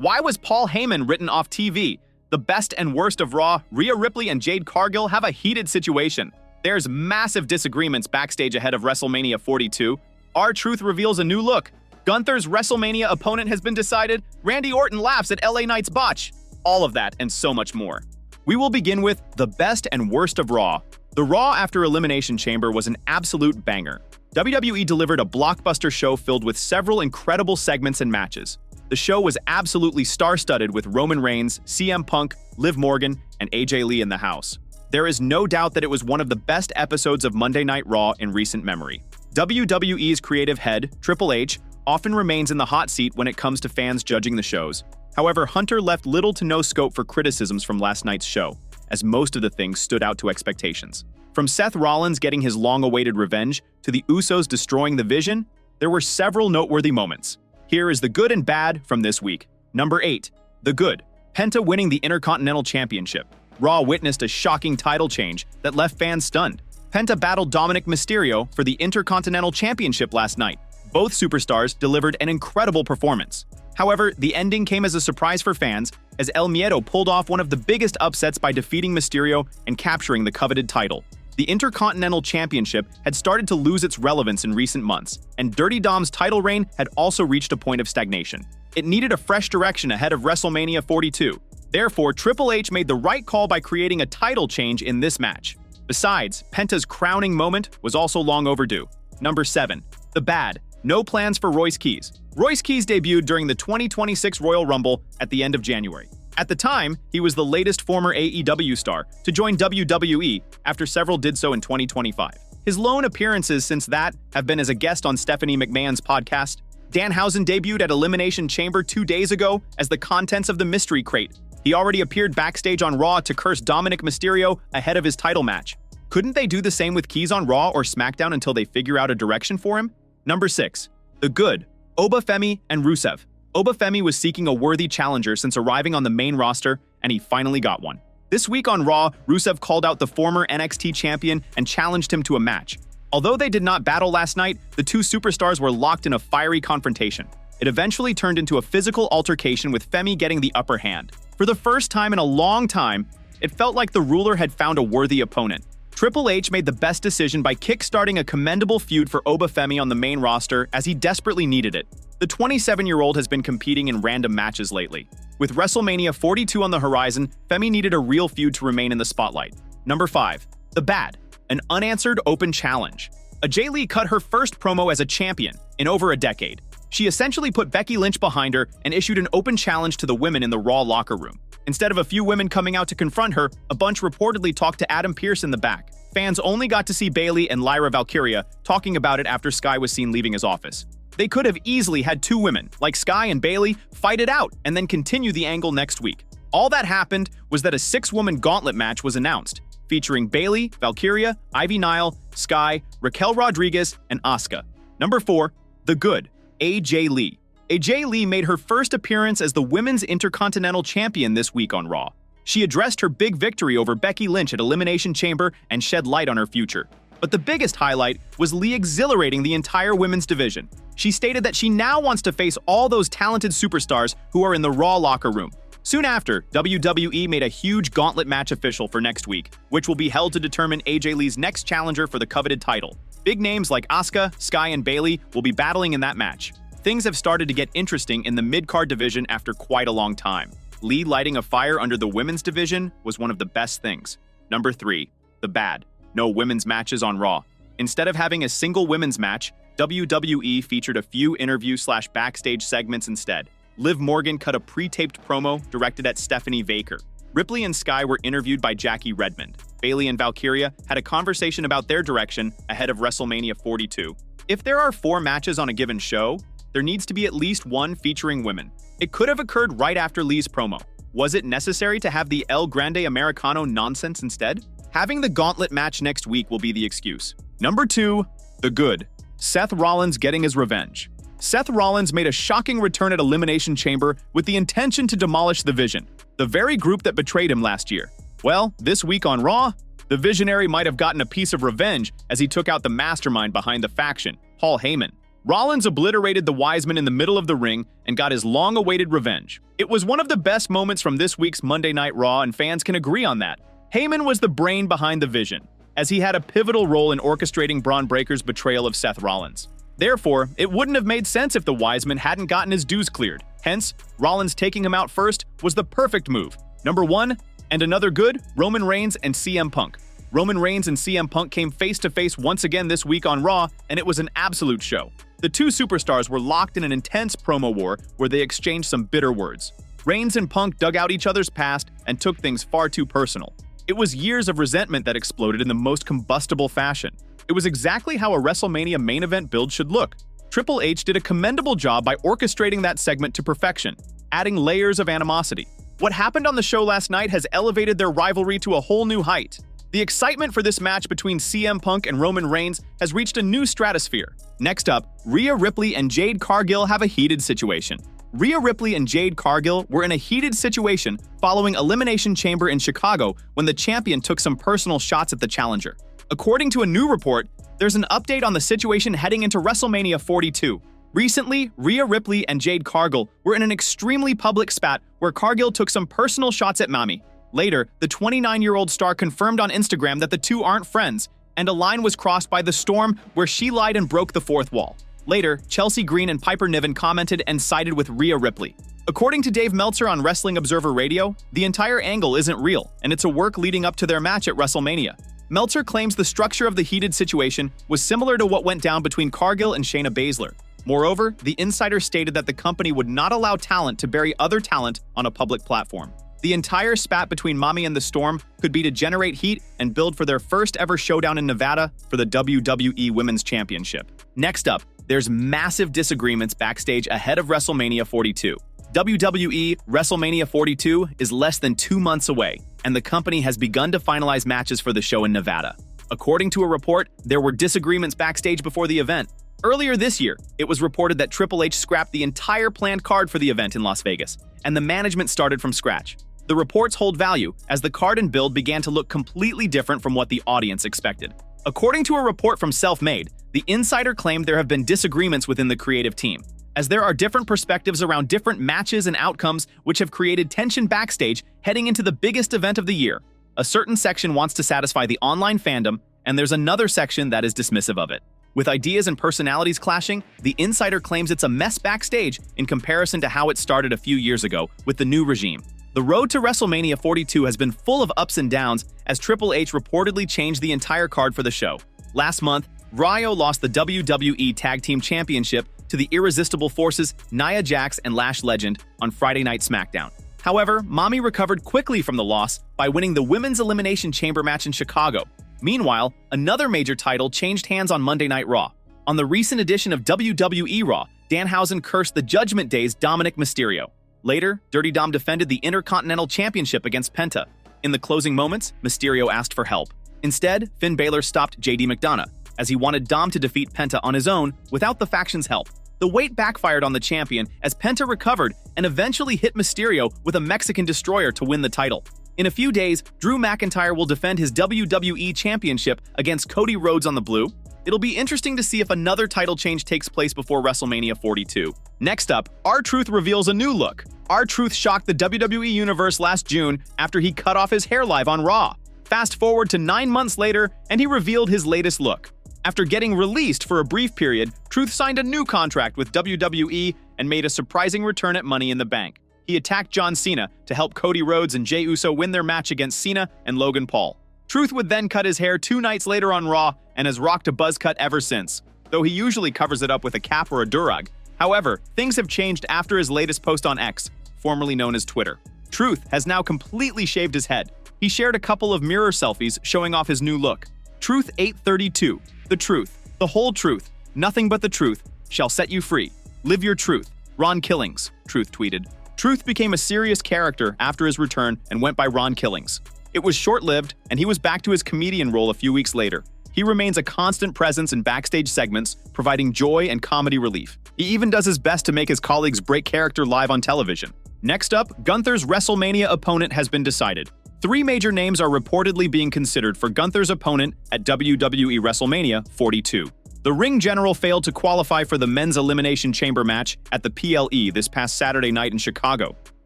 Why was Paul Heyman written off TV? The best and worst of Raw, Rhea Ripley and Jade Cargill have a heated situation. There's massive disagreements backstage ahead of WrestleMania 42. R-Truth reveals a new look. Gunther's WrestleMania opponent has been decided. Randy Orton laughs at LA Knight's botch. All of that and so much more. We will begin with the best and worst of Raw. The Raw after Elimination Chamber was an absolute banger. WWE delivered a blockbuster show filled with several incredible segments and matches. The show was absolutely star-studded with Roman Reigns, CM Punk, Liv Morgan, and AJ Lee in the house. There is no doubt that it was one of the best episodes of Monday Night Raw in recent memory. WWE's creative head, Triple H, often remains in the hot seat when it comes to fans judging the shows. However, Hunter left little to no scope for criticisms from last night's show, as most of the things stood out to expectations. From Seth Rollins getting his long-awaited revenge to the Usos destroying the Vision, there were several noteworthy moments. Here is the good and bad from this week. Number 8. The good. Penta winning the Intercontinental Championship. Raw witnessed a shocking title change that left fans stunned. Penta battled Dominic Mysterio for the Intercontinental Championship last night. Both superstars delivered an incredible performance. However, the ending came as a surprise for fans, as El Miedo pulled off one of the biggest upsets by defeating Mysterio and capturing the coveted title. The Intercontinental Championship had started to lose its relevance in recent months, and Dirty Dom's title reign had also reached a point of stagnation. It needed a fresh direction ahead of WrestleMania 42. Therefore, Triple H made the right call by creating a title change in this match. Besides, Penta's crowning moment was also long overdue. Number 7. The bad. No plans for Royce Keys. Royce Keys debuted during the 2026 Royal Rumble at the end of January. At the time, he was the latest former AEW star to join WWE after several did so in 2025. His lone appearances since that have been as a guest on Stephanie McMahon's podcast. Danhausen debuted at Elimination Chamber 2 days ago as the contents of the Mystery Crate. He already appeared backstage on Raw to curse Dominic Mysterio ahead of his title match. Couldn't they do the same with Keys on Raw or SmackDown until they figure out a direction for him? Number 6. The good. Obafemi and Rusev. Obafemi was seeking a worthy challenger since arriving on the main roster, and he finally got one. This week on Raw, Rusev called out the former NXT champion and challenged him to a match. Although they did not battle last night, the two superstars were locked in a fiery confrontation. It eventually turned into a physical altercation with Femi getting the upper hand. For the first time in a long time, it felt like the ruler had found a worthy opponent. Triple H made the best decision by kick-starting a commendable feud for Obafemi on the main roster as he desperately needed it. The 27-year-old has been competing in random matches lately. With WrestleMania 42 on the horizon, Femi needed a real feud to remain in the spotlight. Number 5. The bad. An unanswered open challenge. AJ Lee cut her first promo as a champion in over a decade. She essentially put Becky Lynch behind her and issued an open challenge to the women in the Raw locker room. Instead of a few women coming out to confront her, a bunch reportedly talked to Adam Pearce in the back. Fans only got to see Bayley and Lyra Valkyria talking about it after Sky was seen leaving his office. They could have easily had two women, like Sky and Bayley, fight it out and then continue the angle next week. All that happened was that a 6-woman gauntlet match was announced, featuring Bayley, Valkyria, Ivy Nile, Sky, Raquel Rodriguez, and Asuka. Number 4. The good. AJ Lee. AJ Lee made her first appearance as the Women's Intercontinental Champion this week on Raw. She addressed her big victory over Becky Lynch at Elimination Chamber and shed light on her future. But the biggest highlight was Lee exhilarating the entire women's division. She stated that she now wants to face all those talented superstars who are in the Raw locker room. Soon after, WWE made a huge gauntlet match official for next week, which will be held to determine AJ Lee's next challenger for the coveted title. Big names like Asuka, Sky, and Bayley will be battling in that match. Things have started to get interesting in the mid-card division after quite a long time. Lee lighting a fire under the women's division was one of the best things. Number 3. The bad. No women's matches on Raw. Instead of having a single women's match, WWE featured a few interview/backstage segments instead. Liv Morgan cut a pre-taped promo directed at Stephanie Baker. Ripley and Sky were interviewed by Jackie Redmond. Bayley and Valkyria had a conversation about their direction ahead of WrestleMania 42. If there are 4 matches on a given show, there needs to be at least one featuring women. It could have occurred right after Lee's promo. Was it necessary to have the El Grande Americano nonsense instead? Having the gauntlet match next week will be the excuse. Number 2. The good. Seth Rollins getting his revenge. Seth Rollins made a shocking return at Elimination Chamber with the intention to demolish the Vision, the very group that betrayed him last year. Well, this week on Raw, the Visionary might have gotten a piece of revenge as he took out the mastermind behind the faction, Paul Heyman. Rollins obliterated the Wiseman in the middle of the ring and got his long-awaited revenge. It was one of the best moments from this week's Monday Night Raw, and fans can agree on that. Heyman was the brain behind the vision, as he had a pivotal role in orchestrating Braun Breaker's betrayal of Seth Rollins. Therefore, it wouldn't have made sense if the Wiseman hadn't gotten his dues cleared. Hence, Rollins taking him out first was the perfect move. Number 1, and another good, Roman Reigns and CM Punk. Roman Reigns and CM Punk came face-to-face once again this week on Raw, and it was an absolute show. The two superstars were locked in an intense promo war where they exchanged some bitter words. Reigns and Punk dug out each other's past and took things far too personal. It was years of resentment that exploded in the most combustible fashion. It was exactly how a WrestleMania main event build should look. Triple H did a commendable job by orchestrating that segment to perfection, adding layers of animosity. What happened on the show last night has elevated their rivalry to a whole new height. The excitement for this match between CM Punk and Roman Reigns has reached a new stratosphere. Next up, Rhea Ripley and Jade Cargill have a heated situation. Rhea Ripley and Jade Cargill were in a heated situation following Elimination Chamber in Chicago when the champion took some personal shots at the challenger. According to a new report, there's an update on the situation heading into WrestleMania 42. Recently, Rhea Ripley and Jade Cargill were in an extremely public spat where Cargill took some personal shots at Mami. Later, the 29-year-old star confirmed on Instagram that the two aren't friends, and a line was crossed by The Storm where she lied and broke the fourth wall. Later, Chelsea Green and Piper Niven commented and sided with Rhea Ripley. According to Dave Meltzer on Wrestling Observer Radio, the entire angle isn't real, and it's a work leading up to their match at WrestleMania. Meltzer claims the structure of the heated situation was similar to what went down between Cargill and Shayna Baszler. Moreover, the insider stated that the company would not allow talent to bury other talent on a public platform. The entire spat between Mami and The Storm could be to generate heat and build for their first ever showdown in Nevada for the WWE Women's Championship. Next up, there's massive disagreements backstage ahead of WrestleMania 42. WWE WrestleMania 42 is less than 2 months away, and the company has begun to finalize matches for the show in Nevada. According to a report, there were disagreements backstage before the event. Earlier this year, it was reported that Triple H scrapped the entire planned card for the event in Las Vegas, and the management started from scratch. The reports hold value, as the card and build began to look completely different from what the audience expected. According to a report from Self-Made, the insider claimed there have been disagreements within the creative team, as there are different perspectives around different matches and outcomes which have created tension backstage heading into the biggest event of the year. A certain section wants to satisfy the online fandom, and there's another section that is dismissive of it. With ideas and personalities clashing, the insider claims it's a mess backstage in comparison to how it started a few years ago with the new regime. The road to WrestleMania 42 has been full of ups and downs as Triple H reportedly changed the entire card for the show. Last month, Rhea lost the WWE Tag Team Championship to the Irresistible Forces Nia Jax and Lash Legend on Friday Night SmackDown. However, Mami recovered quickly from the loss by winning the Women's Elimination Chamber match in Chicago. Meanwhile, another major title changed hands on Monday Night Raw. On the recent edition of WWE Raw, Danhausen cursed the Judgment Day's Dominic Mysterio. Later, Dirty Dom defended the Intercontinental Championship against Penta. In the closing moments, Mysterio asked for help. Instead, Finn Balor stopped JD McDonough, as he wanted Dom to defeat Penta on his own without the faction's help. The weight backfired on the champion as Penta recovered and eventually hit Mysterio with a Mexican destroyer to win the title. In a few days, Drew McIntyre will defend his WWE Championship against Cody Rhodes on the blue. It'll be interesting to see if another title change takes place before WrestleMania 42. Next up, R-Truth reveals a new look. R-Truth shocked the WWE Universe last June after he cut off his hair live on Raw. Fast forward to 9 months later, and he revealed his latest look. After getting released for a brief period, Truth signed a new contract with WWE and made a surprising return at Money in the Bank. He attacked John Cena to help Cody Rhodes and Jey Uso win their match against Cena and Logan Paul. Truth would then cut his hair 2 nights later on Raw and has rocked a buzz cut ever since, though he usually covers it up with a cap or a durag. However, things have changed after his latest post on X, formerly known as Twitter. Truth has now completely shaved his head. He shared a couple of mirror selfies showing off his new look. Truth 832. The truth, the whole truth, nothing but the truth, shall set you free. Live your truth. Ron Killings, Truth tweeted. Truth became a serious character after his return and went by Ron Killings. It was short-lived, and he was back to his comedian role a few weeks later. He remains a constant presence in backstage segments, providing joy and comedy relief. He even does his best to make his colleagues break character live on television. Next up, Gunther's WrestleMania opponent has been decided. 3 major names are reportedly being considered for Gunther's opponent at WWE WrestleMania 42. The ring general failed to qualify for the Men's Elimination Chamber match at the PLE this past Saturday night in Chicago.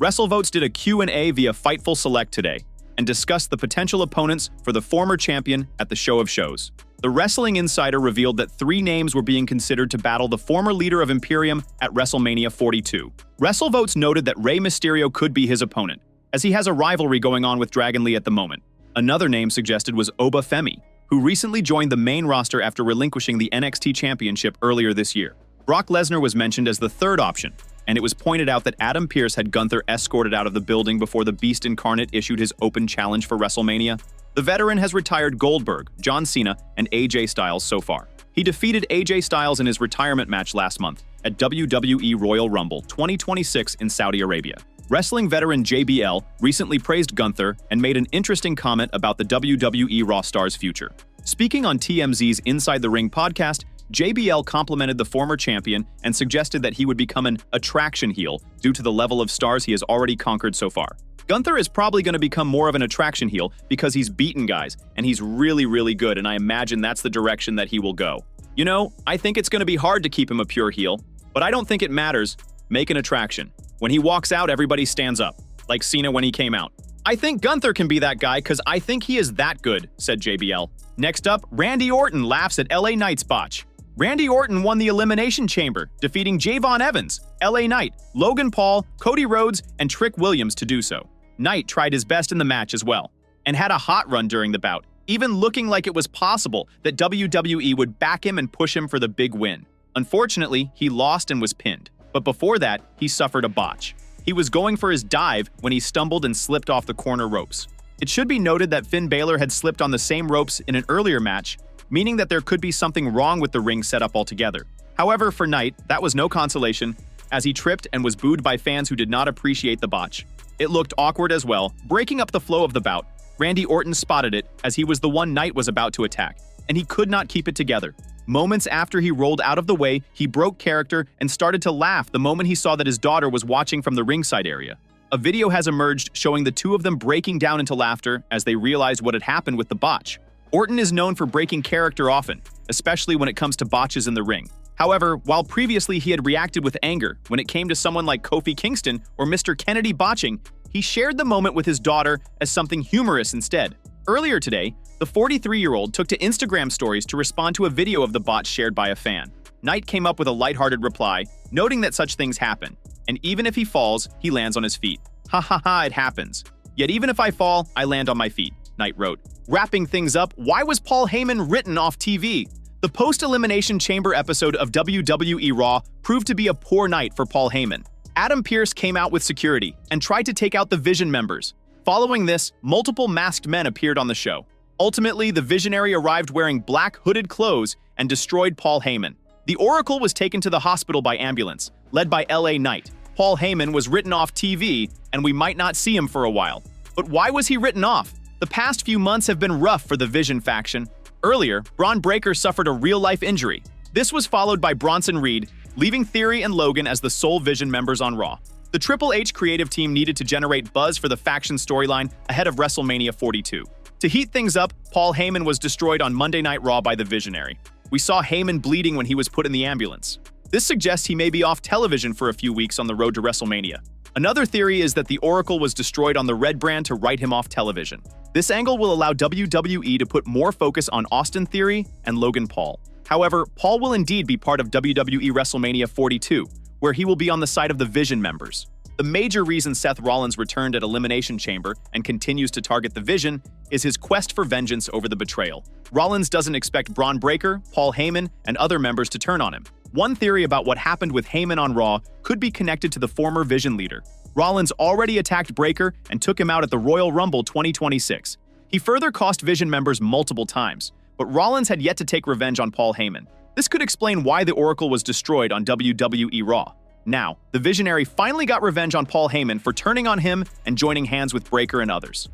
WrestleVotes did a Q&A via Fightful Select today and discussed the potential opponents for the former champion at the Show of Shows. The Wrestling Insider revealed that 3 names were being considered to battle the former leader of Imperium at WrestleMania 42. WrestleVotes noted that Rey Mysterio could be his opponent, as he has a rivalry going on with Dragon Lee at the moment. Another name suggested was Oba Femi, who recently joined the main roster after relinquishing the NXT Championship earlier this year. Brock Lesnar was mentioned as the third option, and it was pointed out that Adam Pearce had Gunther escorted out of the building before the Beast Incarnate issued his open challenge for WrestleMania. The veteran has retired Goldberg, John Cena, and AJ Styles so far. He defeated AJ Styles in his retirement match last month at WWE Royal Rumble 2026 in Saudi Arabia. Wrestling veteran JBL recently praised Gunther and made an interesting comment about the WWE Raw star's future. Speaking on TMZ's Inside the Ring podcast, JBL complimented the former champion and suggested that he would become an attraction heel due to the level of stars he has already conquered so far. Gunther is probably going to become more of an attraction heel because he's beaten guys, and he's really good, and I imagine that's the direction that he will go. You know, I think it's going to be hard to keep him a pure heel, but I don't think it matters. Make an attraction. When he walks out, everybody stands up, like Cena when he came out. I think Gunther can be that guy because I think he is that good, said JBL. Next up, Randy Orton laughs at LA Knight's botch. Randy Orton won the Elimination Chamber, defeating Javon Evans, LA Knight, Logan Paul, Cody Rhodes, and Trick Williams to do so. Knight tried his best in the match as well, and had a hot run during the bout, even looking like it was possible that WWE would back him and push him for the big win. Unfortunately, he lost and was pinned, but before that, he suffered a botch. He was going for his dive when he stumbled and slipped off the corner ropes. It should be noted that Finn Balor had slipped on the same ropes in an earlier match, meaning that there could be something wrong with the ring setup altogether. However, for Knight, that was no consolation, as he tripped and was booed by fans who did not appreciate the botch. It looked awkward as well, breaking up the flow of the bout. Randy Orton spotted it as he was the one Knight was about to attack, and he could not keep it together. Moments after he rolled out of the way, he broke character and started to laugh the moment he saw that his daughter was watching from the ringside area. A video has emerged showing the two of them breaking down into laughter as they realized what had happened with the botch. Orton is known for breaking character often, especially when it comes to botches in the ring. However, while previously he had reacted with anger when it came to someone like Kofi Kingston or Mr. Kennedy botching, he shared the moment with his daughter as something humorous instead. Earlier today, the 43-year-old took to Instagram stories to respond to a video of the botch shared by a fan. Knight came up with a lighthearted reply, noting that such things happen, and even if he falls, he lands on his feet. Ha ha ha, it happens. Yet even if I fall, I land on my feet, Knight wrote. Wrapping things up, why was Paul Heyman written off TV? The post-Elimination Chamber episode of WWE Raw proved to be a poor night for Paul Heyman. Adam Pearce came out with security and tried to take out the Vision members. Following this, multiple masked men appeared on the show. Ultimately, the Visionary arrived wearing black hooded clothes and destroyed Paul Heyman. The Oracle was taken to the hospital by ambulance, led by LA Knight. Paul Heyman was written off TV, and we might not see him for a while. But why was he written off? The past few months have been rough for the Vision faction. Earlier, Braun Breaker suffered a real-life injury. This was followed by Bronson Reed, leaving Theory and Logan as the sole Vision members on Raw. The Triple H creative team needed to generate buzz for the faction storyline ahead of WrestleMania 42. To heat things up, Paul Heyman was destroyed on Monday Night Raw by the Visionary. We saw Heyman bleeding when he was put in the ambulance. This suggests he may be off television for a few weeks on the road to WrestleMania. Another theory is that the Oracle was destroyed on the Red brand to write him off television. This angle will allow WWE to put more focus on Austin Theory and Logan Paul. However, Paul will indeed be part of WWE WrestleMania 42, where he will be on the side of the Vision members. The major reason Seth Rollins returned at Elimination Chamber and continues to target the Vision is his quest for vengeance over the betrayal. Rollins doesn't expect Braun Breaker, Paul Heyman, and other members to turn on him. One theory about what happened with Heyman on Raw could be connected to the former Vision leader. Rollins already attacked Breaker and took him out at the Royal Rumble 2026. He further cost Vision members multiple times, but Rollins had yet to take revenge on Paul Heyman. This could explain why the Oracle was destroyed on WWE Raw. Now, the Visionary finally got revenge on Paul Heyman for turning on him and joining hands with Breaker and others.